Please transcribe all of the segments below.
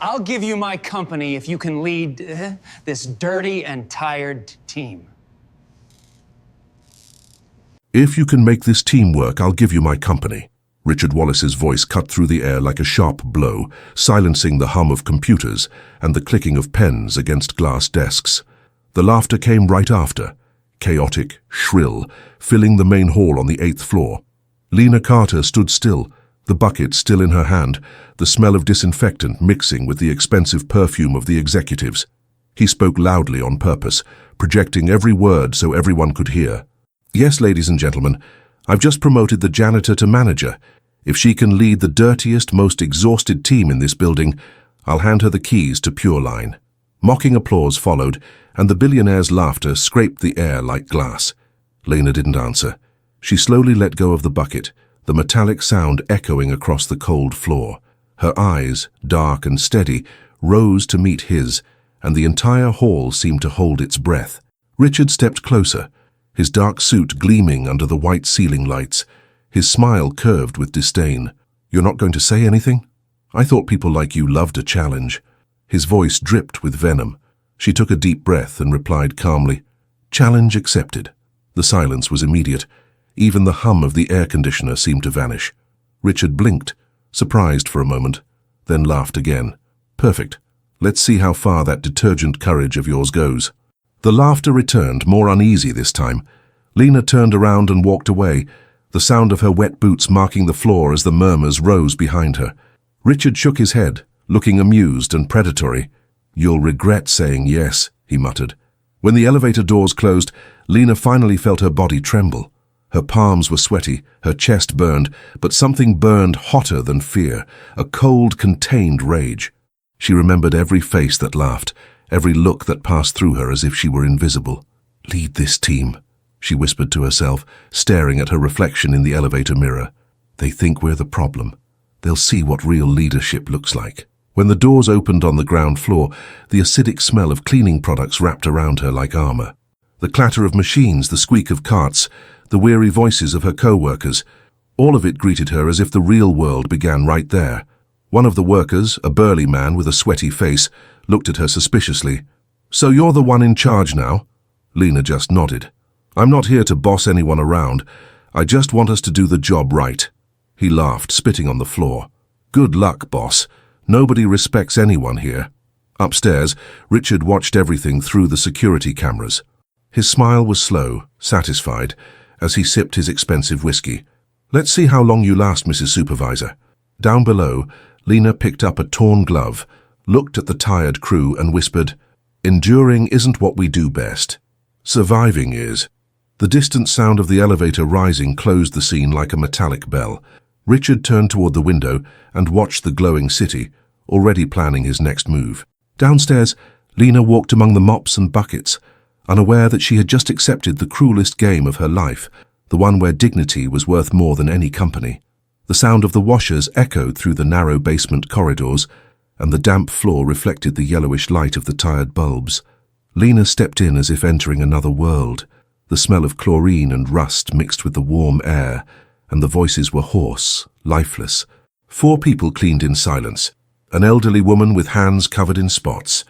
I'll give you my company if you can lead this dirty and tired team. If you can make this team work, I'll give you my company. Richard Wallace's voice cut through the air like a sharp blow, silencing the hum of computers and the clicking of pens against glass desks. The laughter came right after, chaotic, shrill, filling the main hall on the 8th floor. Lena Carter stood still, the bucket still in her hand, the smell of disinfectant mixing with the expensive perfume of the executives. He spoke loudly on purpose, projecting every word so everyone could hear. Yes, ladies and gentlemen, I've just promoted the janitor to manager. If she can lead the dirtiest, most exhausted team in this building, I'll hand her the keys to Pure Line. Mocking applause followed, and the billionaire's laughter scraped the air like glass. Lena didn't answer. She slowly let go of the bucket, the metallic sound echoing across the cold floor. Her eyes, dark and steady, rose to meet his, and the entire hall seemed to hold its breath. Richard stepped closer, his dark suit gleaming under the white ceiling lights, his smile curved with disdain. "You're not going to say anything? I thought people like you loved a challenge." His voice dripped with venom. She took a deep breath and replied calmly, "Challenge accepted." The silence was immediate. Even the hum of the air conditioner seemed to vanish. Richard blinked, surprised for a moment, then laughed again. "Perfect. Let's see how far that detergent courage of yours goes." The laughter returned, more uneasy this time. Lena turned around and walked away, the sound of her wet boots marking the floor as the murmurs rose behind her. Richard shook his head, looking amused and predatory. "You'll regret saying yes," he muttered. When the elevator doors closed, Lena finally felt her body tremble. Her palms were sweaty, her chest burned, but something burned hotter than fear, a cold, contained rage. She remembered every face that laughed, every look that passed through her as if she were invisible. "Lead this team," she whispered to herself, staring at her reflection in the elevator mirror. "They think we're the problem. They'll see what real leadership looks like." When the doors opened on the ground floor, the acidic smell of cleaning products wrapped around her like armor. The clatter of machines, the squeak of carts, the weary voices of her co-workers, all of it greeted her as if the real world began right there. One of the workers, a burly man with a sweaty face, looked at her suspiciously. "So you're the one in charge now?" Lena just nodded. "I'm not here to boss anyone around. I just want us to do the job right." He laughed, spitting on the floor. "Good luck, boss. Nobody respects anyone here." Upstairs, Richard watched everything through the security cameras. His smile was slow, satisfied, as he sipped his expensive whiskey. "Let's see how long you last, Mrs. Supervisor." Down below, Lena picked up a torn glove, looked at the tired crew and whispered, "Enduring isn't what we do best. Surviving is." The distant sound of the elevator rising closed the scene like a metallic bell. Richard turned toward the window and watched the glowing city, already planning his next move. Downstairs, Lena walked among the mops and buckets, unaware that she had just accepted the cruelest game of her life, the one where dignity was worth more than any company. The sound of the washers echoed through the narrow basement corridors, and the damp floor reflected the yellowish light of the tired bulbs. Lena stepped in as if entering another world. The smell of chlorine and rust mixed with the warm air, and the voices were hoarse, lifeless. 4 people cleaned in silence. An elderly woman with hands covered in spots,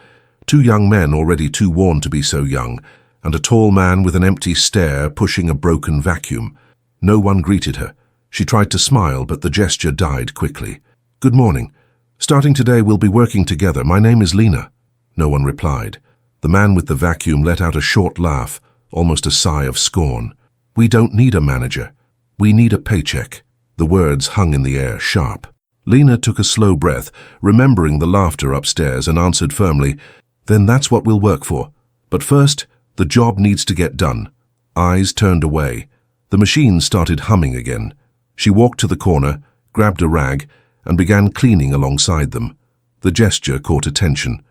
2 young men already too worn to be so young, and a tall man with an empty stare pushing a broken vacuum. No one greeted her. She tried to smile, but the gesture died quickly. "Good morning. Starting today, we'll be working together. My name is Lena." No one replied. The man with the vacuum let out a short laugh, almost a sigh of scorn. "We don't need a manager. We need a paycheck." The words hung in the air, sharp. Lena took a slow breath, remembering the laughter upstairs, and answered firmly, "Then that's what we'll work for. But first, the job needs to get done." Eyes turned away. The machine started humming again. She walked to the corner, grabbed a rag, and began cleaning alongside them. The gesture caught attention.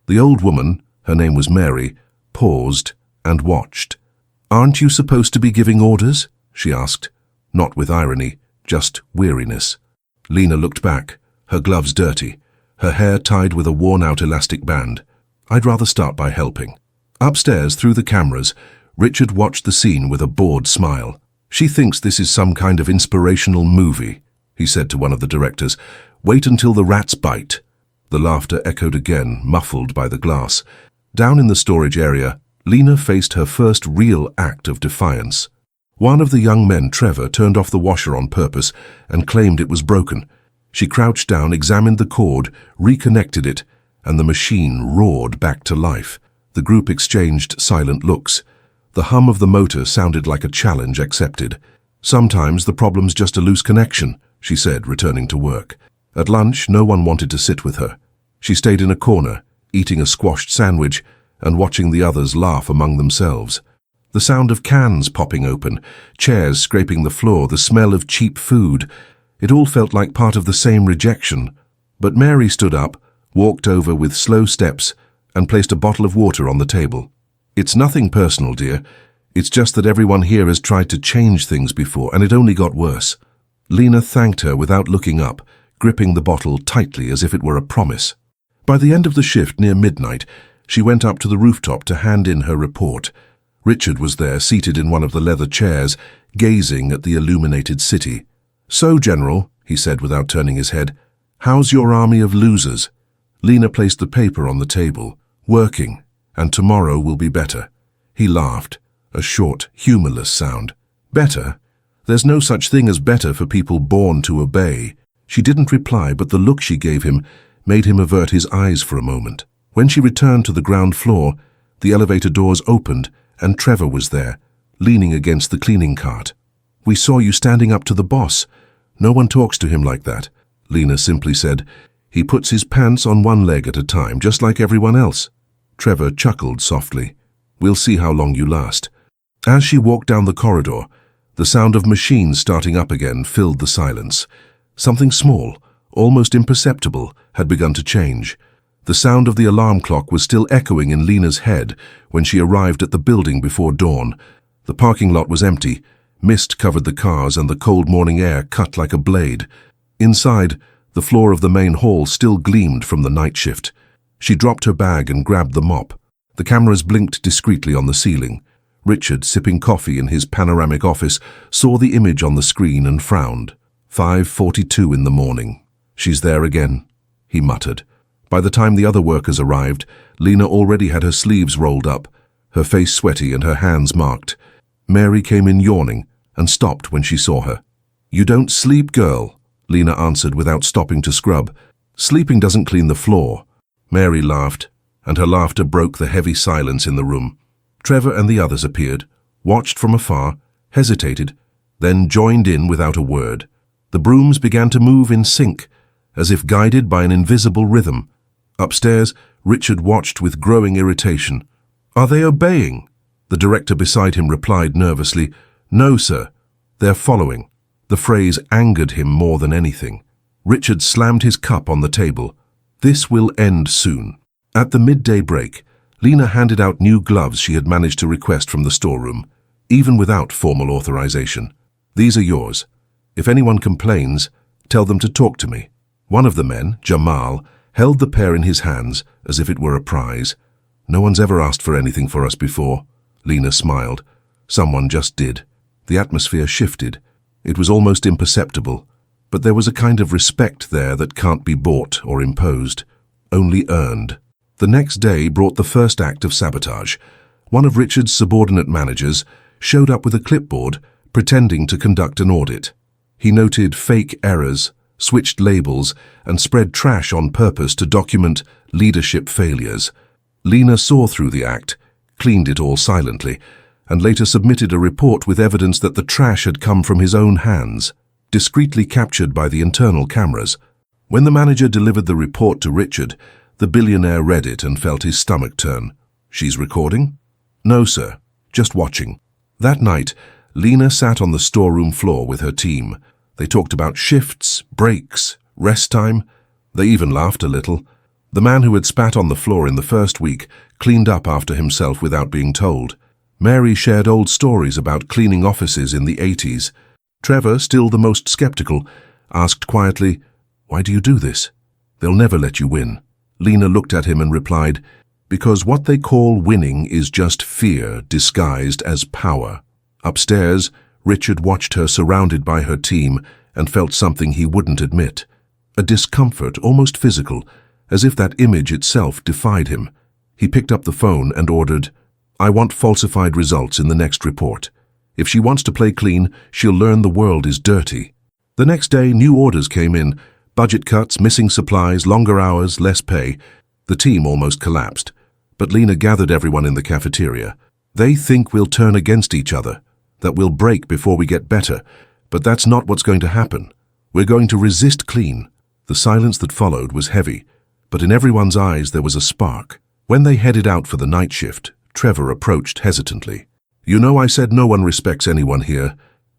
The old woman, her name was Mary, paused and watched. "Aren't you supposed to be giving orders?" she asked, not with irony, just weariness. Lena looked back, her gloves dirty, her hair tied with a worn-out elastic band. "I'd rather start by helping." Upstairs, through the cameras, Richard watched the scene with a bored smile. "She thinks this is some kind of inspirational movie," he said to one of the directors. "Wait until the rats bite." The laughter echoed again, muffled by the glass. Down in the storage area, Lena faced her first real act of defiance. One of the young men, Trevor, turned off the washer on purpose and claimed it was broken. She crouched down, examined the cord, reconnected it, and the machine roared back to life. The group exchanged silent looks. The hum of the motor sounded like a challenge accepted. "Sometimes the problem's just a loose connection," she said, returning to work. At lunch, no one wanted to sit with her. She stayed in a corner, eating a squashed sandwich and watching the others laugh among themselves. The sound of cans popping open, chairs scraping the floor, the smell of cheap food. It all felt like part of the same rejection. But Mary stood up, walked over with slow steps, and placed a bottle of water on the table. "It's nothing personal, dear. It's just that everyone here has tried to change things before, and it only got worse." Lena thanked her without looking up, gripping the bottle tightly as if it were a promise. By the end of the shift, near midnight, she went up to the rooftop to hand in her report. Richard was there, seated in one of the leather chairs, gazing at the illuminated city. "So, General," he said without turning his head, "how's your army of losers?" Lena placed the paper on the table. "Working, and tomorrow will be better." He laughed, a short, humorless sound. "Better? There's no such thing as better for people born to obey." She didn't reply, but the look she gave him made him avert his eyes for a moment. When she returned to the ground floor, the elevator doors opened and Trevor was there, leaning against the cleaning cart. "We saw you standing up to the boss. No one talks to him like that," Lena simply said. "He puts his pants on one leg at a time, just like everyone else." Trevor chuckled softly. "We'll see how long you last." As she walked down the corridor, the sound of machines starting up again filled the silence. Something small, almost imperceptible, had begun to change. The sound of the alarm clock was still echoing in Lena's head when she arrived at the building before dawn. The parking lot was empty. Mist covered the cars and the cold morning air cut like a blade. Inside, the floor of the main hall still gleamed from the night shift. She dropped her bag and grabbed the mop. The cameras blinked discreetly on the ceiling. Richard, sipping coffee in his panoramic office, saw the image on the screen and frowned. 5:42 in the morning. "She's there again," he muttered. By the time the other workers arrived, Lena already had her sleeves rolled up, her face sweaty and her hands marked. Mary came in yawning and stopped when she saw her. "You don't sleep, girl," Lena answered without stopping to scrub. "Sleeping doesn't clean the floor." Mary laughed, and her laughter broke the heavy silence in the room. Trevor and the others appeared, watched from afar, hesitated, then joined in without a word. The brooms began to move in sync, as if guided by an invisible rhythm. Upstairs, Richard watched with growing irritation. "Are they obeying?" The director beside him replied nervously, "No, sir. They're following." The phrase angered him more than anything. Richard slammed his cup on the table. "This will end soon." At the midday break, Lena handed out new gloves she had managed to request from the storeroom, even without formal authorization. "These are yours. If anyone complains, tell them to talk to me." One of the men, Jamal, held the pair in his hands as if it were a prize. "No one's ever asked for anything for us before." Lena smiled. Someone just did. The atmosphere shifted. It was almost imperceptible, but there was a kind of respect there that can't be bought or imposed, only earned. The next day brought the first act of sabotage. One of Richard's subordinate managers showed up with a clipboard, pretending to conduct an audit. He noted fake errors, switched labels, and spread trash on purpose to document leadership failures. Lena saw through the act, cleaned it all silently, and later submitted a report with evidence that the trash had come from his own hands, discreetly captured by the internal cameras. When the manager delivered the report to Richard, the billionaire read it and felt his stomach turn. "She's recording?" "No, sir. Just watching." That night, Lena sat on the storeroom floor with her team. They talked about shifts, breaks, rest time. They even laughed a little. The man who had spat on the floor in the first week cleaned up after himself without being told. Mary shared old stories about cleaning offices in the 80s. Trevor, still the most skeptical, asked quietly, "Why do you do this? They'll never let you win." Lena looked at him and replied, "Because what they call winning is just fear disguised as power." Upstairs, Richard watched her surrounded by her team and felt something he wouldn't admit. A discomfort, almost physical, as if that image itself defied him. He picked up the phone and ordered, "I want falsified results in the next report. If she wants to play clean, she'll learn the world is dirty." The next day, new orders came in. Budget cuts, missing supplies, longer hours, less pay. The team almost collapsed. But Lena gathered everyone in the cafeteria. "They think we'll turn against each other, that we'll break before we get better. But that's not what's going to happen. We're going to resist clean." The silence that followed was heavy, but in everyone's eyes there was a spark. When they headed out for the night shift, Trevor approached hesitantly. "You know, I said no one respects anyone here.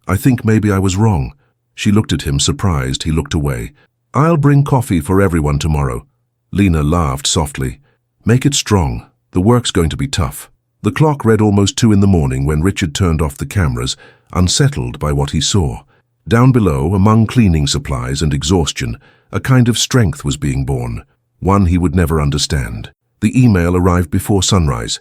I think maybe I was wrong." She looked at him, surprised. He looked away. "I'll bring coffee for everyone tomorrow." Lena laughed softly. "Make it strong. The work's going to be tough." The clock read almost 2 in the morning when Richard turned off the cameras, unsettled by what he saw. Down below, among cleaning supplies and exhaustion, a kind of strength was being born, one he would never understand. The email arrived before sunrise.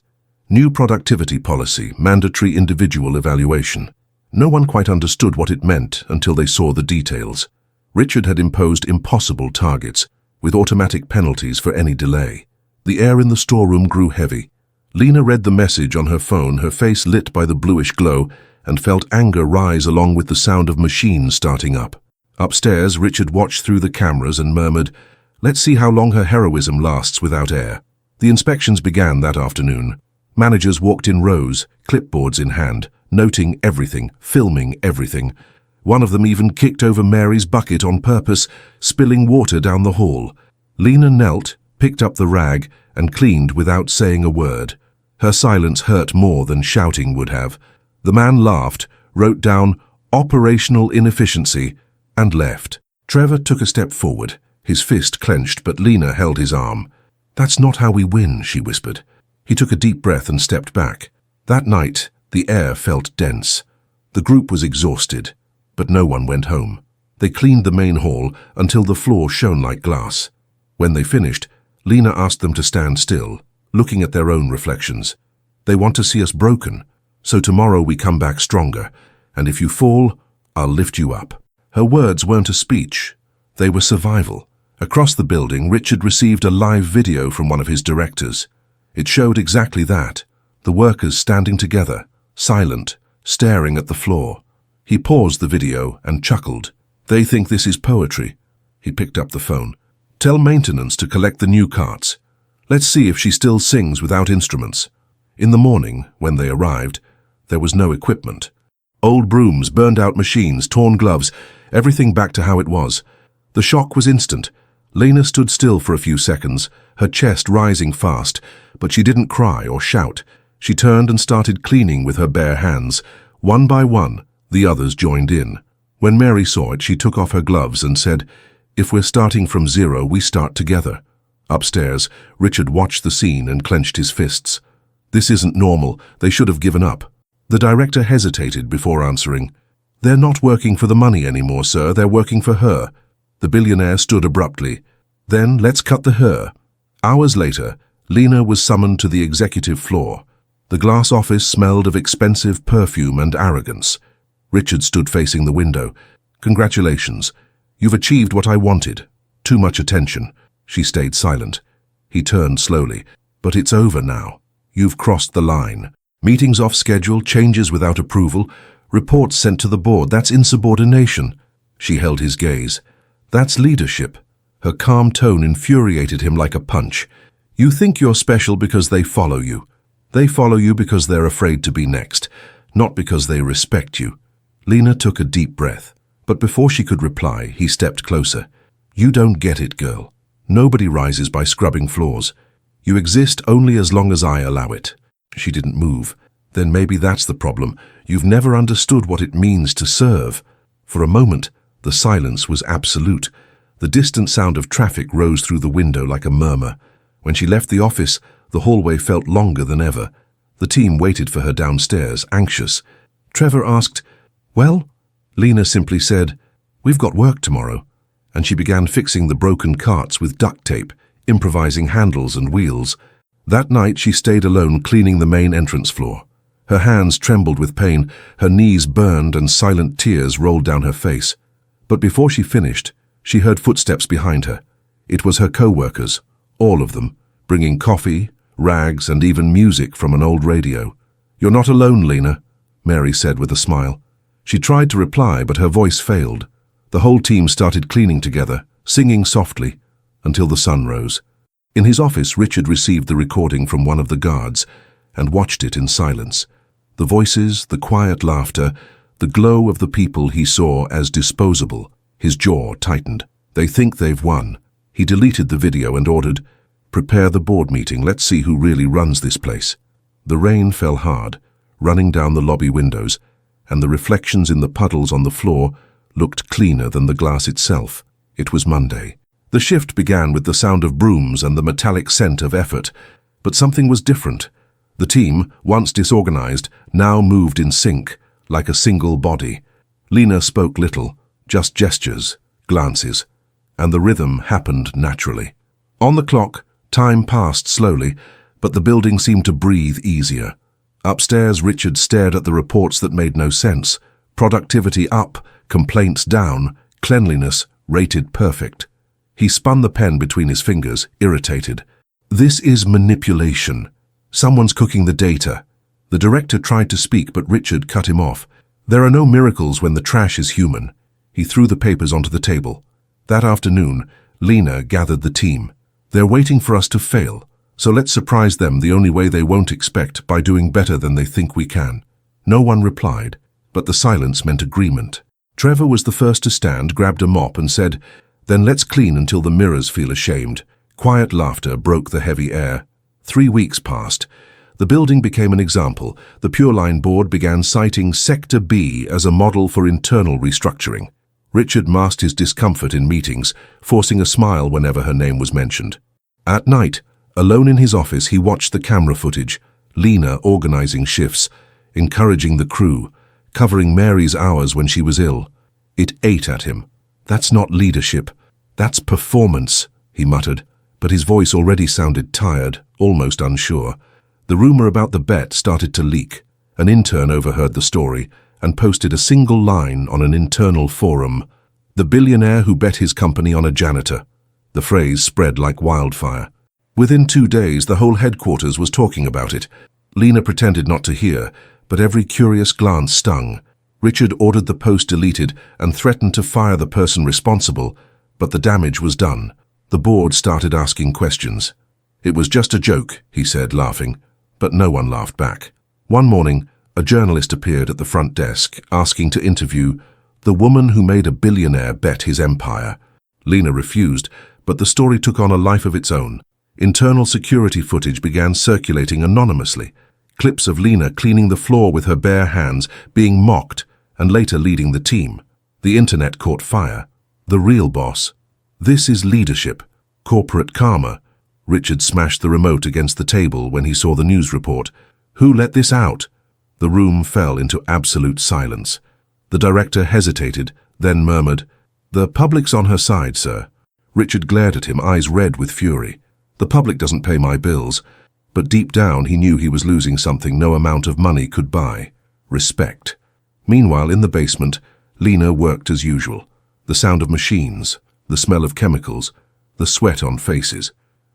New productivity policy, mandatory individual evaluation. No one quite understood what it meant until they saw the details. Richard had imposed impossible targets, with automatic penalties for any delay. The air in the storeroom grew heavy. Lena read the message on her phone, her face lit by the bluish glow, and felt anger rise along with the sound of machines starting up. Upstairs, Richard watched through the cameras and murmured, "Let's see how long her heroism lasts without air." The inspections began that afternoon. Managers walked in rows, clipboards in hand, noting everything, filming everything. One of them even kicked over Mary's bucket on purpose, spilling water down the hall. Lena knelt, picked up the rag, and cleaned without saying a word. Her silence hurt more than shouting would have. The man laughed, wrote down "operational inefficiency," and left. Trevor took a step forward, his fist clenched, but Lena held his arm. "That's not how we win," she whispered. He took a deep breath and stepped back. That night, the air felt dense. The group was exhausted, but no one went home. They cleaned the main hall until the floor shone like glass. When they finished, Lena asked them to stand still, looking at their own reflections. "They want to see us broken, so tomorrow we come back stronger, and if you fall, I'll lift you up." Her words weren't a speech. They were survival. Across the building, Richard received a live video from one of his directors. It showed exactly that, the workers standing together, silent, staring at the floor. He paused the video and chuckled. "They think this is poetry." He picked up the phone. "Tell maintenance to collect the new carts. Let's see if she still sings without instruments." In the morning, when they arrived, there was no equipment. Old brooms, burned-out machines, torn gloves, everything back to how it was. The shock was instant. Lena stood still for a few seconds, her chest rising fast, but she didn't cry or shout. She turned and started cleaning with her bare hands. One by one, the others joined in. When Mary saw it, she took off her gloves and said, "If we're starting from zero, we start together." Upstairs, Richard watched the scene and clenched his fists. "This isn't normal. They should have given up." The director hesitated before answering. "They're not working for the money anymore, sir. They're working for her." The billionaire stood abruptly. "Then let's cut the her." Hours later, Lena was summoned to the executive floor. The glass office smelled of expensive perfume and arrogance. Richard stood facing the window. "Congratulations. You've achieved what I wanted. Too much attention." She stayed silent. He turned slowly. "But it's over now. You've crossed the line. Meetings off schedule, changes without approval, reports sent to the board. That's insubordination." She held his gaze. "That's leadership." Her calm tone infuriated him like a punch. "You think you're special because they follow you. They follow you because they're afraid to be next, not because they respect you." Lena took a deep breath, but before she could reply, he stepped closer. "You don't get it, girl. Nobody rises by scrubbing floors. You exist only as long as I allow it." She didn't move. "Then maybe that's the problem. You've never understood what it means to serve." For a moment, the silence was absolute. The distant sound of traffic rose through the window like a murmur. When she left the office, the hallway felt longer than ever. The team waited for her downstairs, anxious. Trevor asked, "Well?" Lena simply said, "We've got work tomorrow." And she began fixing the broken carts with duct tape, improvising handles and wheels. That night she stayed alone cleaning the main entrance floor. Her hands trembled with pain, her knees burned, and silent tears rolled down her face. But before she finished, she heard footsteps behind her. It was her co-workers, All of them, bringing coffee, rags, and even music from an old radio. "You're not alone, Lena," Mary said with a smile. She tried to reply, but her voice failed. The whole team started cleaning together, singing softly, until the sun rose. In his office, Richard received the recording from one of the guards and watched it in silence. The voices, the quiet laughter, the glow of the people he saw as disposable. His jaw tightened. "They think they've won." He deleted the video and ordered, "Prepare the board meeting. Let's see who really runs this place." The rain fell hard, running down the lobby windows, and the reflections in the puddles on the floor looked cleaner than the glass itself. It was Monday. The shift began with the sound of brooms and the metallic scent of effort, but something was different. The team, once disorganized, now moved in sync, like a single body. Lena spoke little, just gestures, glances, and the rhythm happened naturally. On the clock, time passed slowly, but the building seemed to breathe easier. Upstairs, Richard stared at the reports that made no sense. Productivity up, complaints down, cleanliness rated perfect. He spun the pen between his fingers, irritated. "This is manipulation. Someone's cooking the data." The director tried to speak, but Richard cut him off. "There are no miracles when the trash is human." He threw the papers onto the table. That afternoon, Lena gathered the team. "They're waiting for us to fail, so let's surprise them the only way they won't expect, by doing better than they think we can." No one replied, but the silence meant agreement. Trevor was the first to stand, grabbed a mop and said, "Then let's clean until the mirrors feel ashamed." Quiet laughter broke the heavy air. 3 weeks passed. The building became an example. The Pure Line board began citing Sector B as a model for internal restructuring. Richard masked his discomfort in meetings, forcing a smile whenever her name was mentioned. At night, alone in his office, he watched the camera footage, Lena organizing shifts, encouraging the crew, covering Mary's hours when she was ill. It ate at him. "That's not leadership. That's performance," he muttered, but his voice already sounded tired, almost unsure. The rumor about the bet started to leak. An intern overheard the story and posted a single line on an internal forum. "The billionaire who bet his company on a janitor." The phrase spread like wildfire. Within 2 days, the whole headquarters was talking about it. Lena pretended not to hear, but every curious glance stung. Richard ordered the post deleted and threatened to fire the person responsible, but the damage was done. The board started asking questions. "It was just a joke," he said, laughing, but no one laughed back. One morning, a journalist appeared at the front desk, asking to interview the woman who made a billionaire bet his empire. Lena refused, but the story took on a life of its own. Internal security footage began circulating anonymously. Clips of Lena cleaning the floor with her bare hands, being mocked, and later leading the team. The internet caught fire. The real boss. This is leadership. Corporate karma. Richard smashed the remote against the table when he saw the news report. "Who let this out?" The room fell into absolute silence. The director hesitated, then murmured, "The public's on her side, sir." Richard glared at him, eyes red with fury. "The public doesn't pay my bills." But deep down he knew he was losing something no amount of money could buy: respect. Meanwhile, in the basement, Lena worked as usual. The sound of machines, the smell of chemicals, the sweat on faces.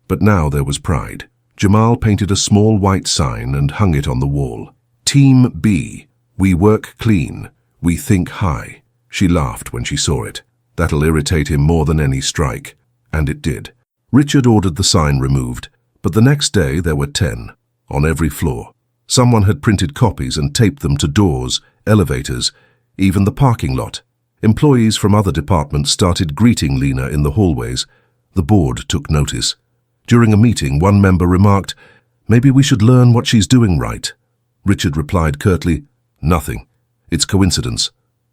But now there was pride. Jamal painted a small white sign and hung it on the wall. "Team B. We work clean. We think high." She laughed when she saw it. That'll irritate him more than any strike. And it did. Richard ordered the sign removed. But the next day there were 10, on every floor. Someone had printed copies and taped them to doors, elevators, even the parking lot. Employees from other departments started greeting Lena in the hallways. The board took notice. During a meeting, one member remarked, "Maybe we should learn what she's doing right." Richard replied curtly, "Nothing. It's coincidence."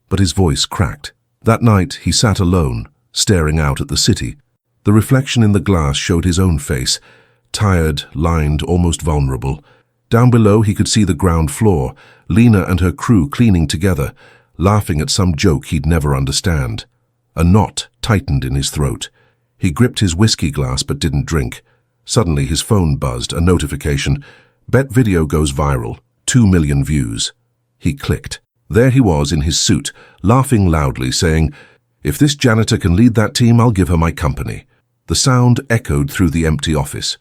But his voice cracked. That night he sat alone, staring out at the city. The reflection in the glass showed his own face, tired, lined, almost vulnerable. Down below he could see the ground floor, Lena and her crew cleaning together, laughing at some joke he'd never understand. A knot tightened in his throat. He gripped his whiskey glass but didn't drink. Suddenly his phone buzzed, a notification. "Bet video goes viral. 2 million views." He clicked. There he was in his suit, laughing loudly, saying, "If this janitor can lead that team, I'll give her my company." The sound echoed through the empty office,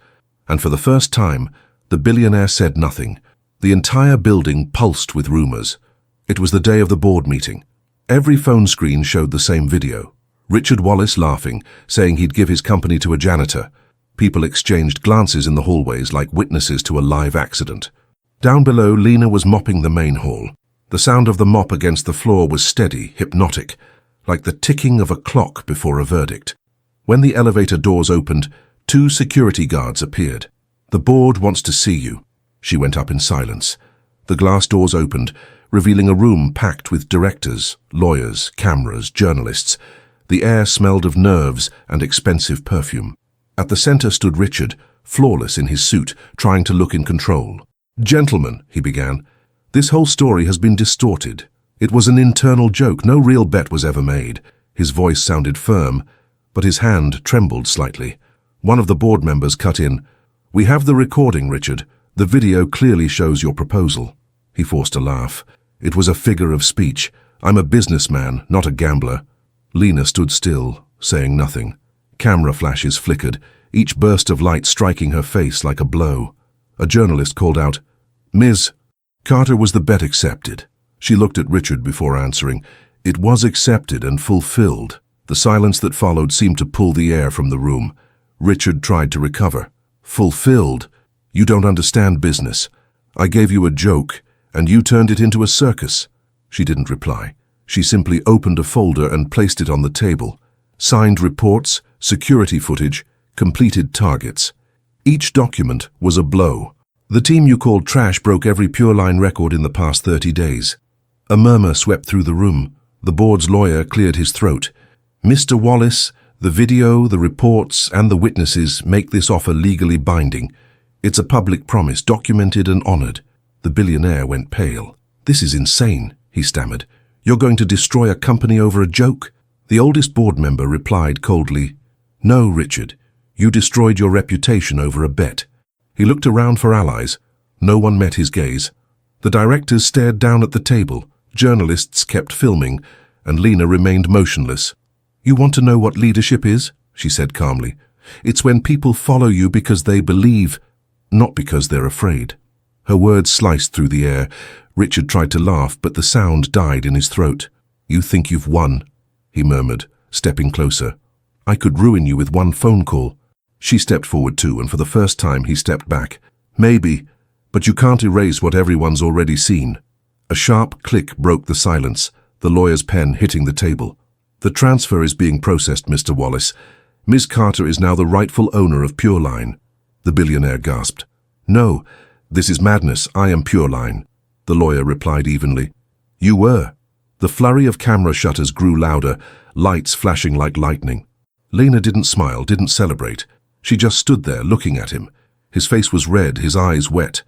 and for the first time, the billionaire said nothing. The entire building pulsed with rumors. It was the day of the board meeting. Every phone screen showed the same video. Richard Wallace laughing, saying he'd give his company to a janitor. People exchanged glances in the hallways like witnesses to a live accident. Down below, Lena was mopping the main hall. The sound of the mop against the floor was steady, hypnotic, like the ticking of a clock before a verdict. When the elevator doors opened, 2 security guards appeared. "The board wants to see you." She went up in silence. The glass doors opened, revealing a room packed with directors, lawyers, cameras, journalists. The air smelled of nerves and expensive perfume. At the center stood Richard, flawless in his suit, trying to look in control. "Gentlemen," he began, "this whole story has been distorted. It was an internal joke. No real bet was ever made." His voice sounded firm, but his hand trembled slightly. One of the board members cut in. "We have the recording, Richard. The video clearly shows your proposal." He forced a laugh. It was a figure of speech. "I'm a businessman, not a gambler." Lena stood still, saying nothing. Camera flashes flickered, each burst of light striking her face like a blow. A journalist called out, "Ms. Carter, was the bet accepted?" She looked at Richard before answering. "It was accepted and fulfilled." The silence that followed seemed to pull the air from the room. Richard tried to recover. "Fulfilled? You don't understand business. I gave you a joke, and you turned it into a circus." She didn't reply. She simply opened a folder and placed it on the table. Signed reports, security footage, completed targets. Each document was a blow. "The team you called trash broke every Pure Line record in the past 30 days. A murmur swept through the room. The board's lawyer cleared his throat. "Mr. Wallace, the video, the reports, and the witnesses make this offer legally binding. It's a public promise, documented and honored." The billionaire went pale. "This is insane," he stammered. "You're going to destroy a company over a joke?" The oldest board member replied coldly, "No, Richard. You destroyed your reputation over a bet." He looked around for allies. No one met his gaze. The directors stared down at the table. Journalists kept filming, and Lena remained motionless. "You want to know what leadership is?" she said calmly. "It's when people follow you because they believe, not because they're afraid." Her words sliced through the air. Richard tried to laugh, but the sound died in his throat. "You think you've won," he murmured, stepping closer. "I could ruin you with one phone call." She stepped forward too, and for the first time he stepped back. "Maybe, but you can't erase what everyone's already seen." A sharp click broke the silence, the lawyer's pen hitting the table. "The transfer is being processed, Mr. Wallace. Ms. Carter is now the rightful owner of Pure Line." The billionaire gasped. "No, this is madness. I am Pure Line." The lawyer replied evenly. "You were." The flurry of camera shutters grew louder, lights flashing like lightning. Lena didn't smile, didn't celebrate. She just stood there, looking at him. His face was red, his eyes wet.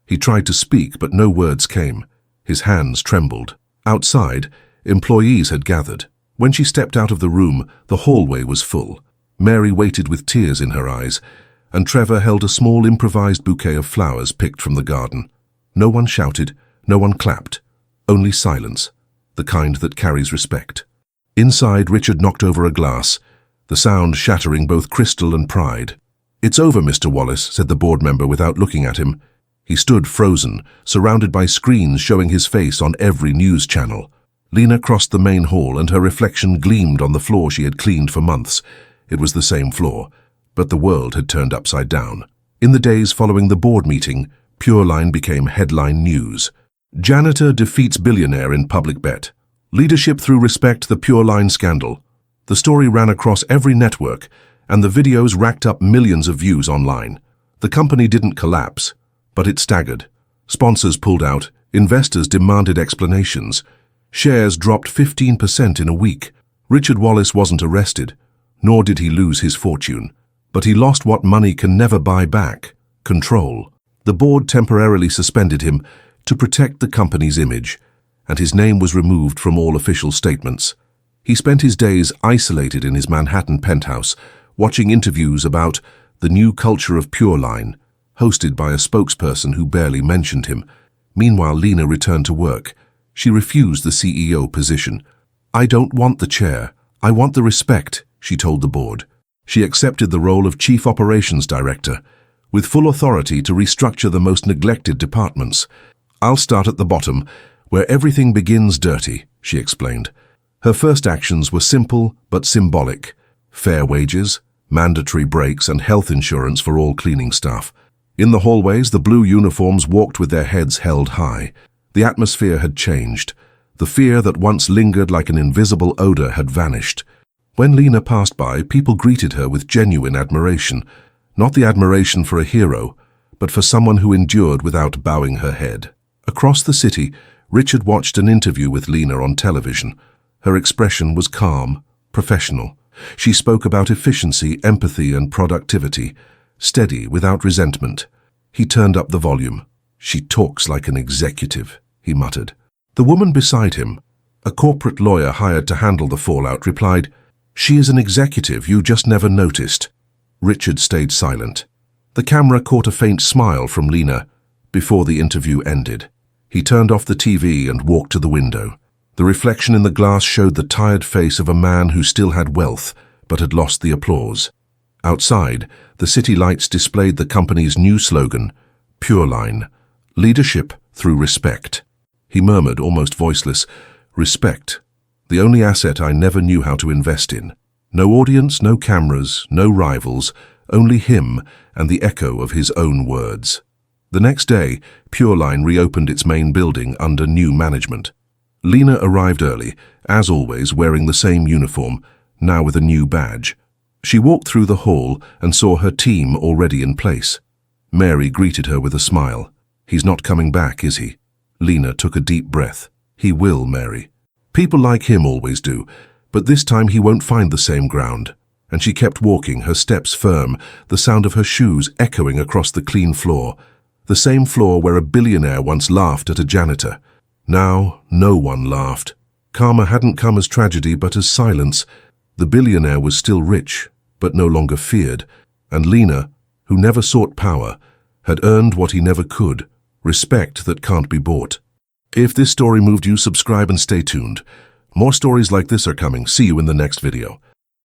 He tried to speak, but no words came. His hands trembled. Outside, employees had gathered. When she stepped out of the room, the hallway was full. Mary waited with tears in her eyes, and Trevor held a small improvised bouquet of flowers picked from the garden. No one shouted, no one clapped. Only silence, the kind that carries respect. Inside, Richard knocked over a glass, the sound shattering both crystal and pride. "It's over, Mr. Wallace," said the board member without looking at him. He stood frozen, surrounded by screens showing his face on every news channel. Lena crossed the main hall, and her reflection gleamed on the floor she had cleaned for months. It was the same floor, but the world had turned upside down. In the days following the board meeting, Pure Line became headline news. "Janitor defeats billionaire in public bet. Leadership through respect, the Pure Line scandal." The story ran across every network, and the videos racked up millions of views online. The company didn't collapse, but it staggered. Sponsors pulled out, investors demanded explanations. Shares dropped 15% in a week. Richard Wallace wasn't arrested, nor did he lose his fortune. But he lost what money can never buy back: control. The board temporarily suspended him to protect the company's image, and his name was removed from all official statements. He spent his days isolated in his Manhattan penthouse, watching interviews about the new culture of Pure Line, hosted by a spokesperson who barely mentioned him. Meanwhile, Lena returned to work. She refused the CEO position. "I don't want the chair. I want the respect," she told the board. She accepted the role of Chief Operations Director, with full authority to restructure the most neglected departments. "I'll start at the bottom, where everything begins dirty," she explained. Her first actions were simple but symbolic: fair wages, mandatory breaks, and health insurance for all cleaning staff. In the hallways, the blue uniforms walked with their heads held high. The atmosphere had changed. The fear that once lingered like an invisible odor had vanished. When Lena passed by, people greeted her with genuine admiration. Not the admiration for a hero, but for someone who endured without bowing her head. Across the city, Richard watched an interview with Lena on television. Her expression was calm, professional. She spoke about efficiency, empathy, and productivity, steady without resentment. He turned up the volume. "She talks like an executive," he muttered. The woman beside him, a corporate lawyer hired to handle the fallout, replied, "She is an executive, you just never noticed." Richard stayed silent. The camera caught a faint smile from Lena before the interview ended. He turned off the TV and walked to the window. The reflection in the glass showed the tired face of a man who still had wealth, but had lost the applause. Outside, the city lights displayed the company's new slogan, Pure Line, leadership through respect. He murmured, almost voiceless, "Respect, the only asset I never knew how to invest in. No audience, no cameras, no rivals, only him and the echo of his own words." The next day, Pure Line reopened its main building under new management. Lena arrived early, as always wearing the same uniform, now with a new badge. She walked through the hall and saw her team already in place. Mary greeted her with a smile. "He's not coming back, is he?" Lena took a deep breath. "He will, Mary. People like him always do, but this time he won't find the same ground." And she kept walking, her steps firm, the sound of her shoes echoing across the clean floor. The same floor where a billionaire once laughed at a janitor. Now, no one laughed. Karma hadn't come as tragedy, but as silence. The billionaire was still rich, but no longer feared. And Lena, who never sought power, had earned what he never could, respect that can't be bought. If this story moved you, subscribe and stay tuned. More stories like this are coming. See you in the next video.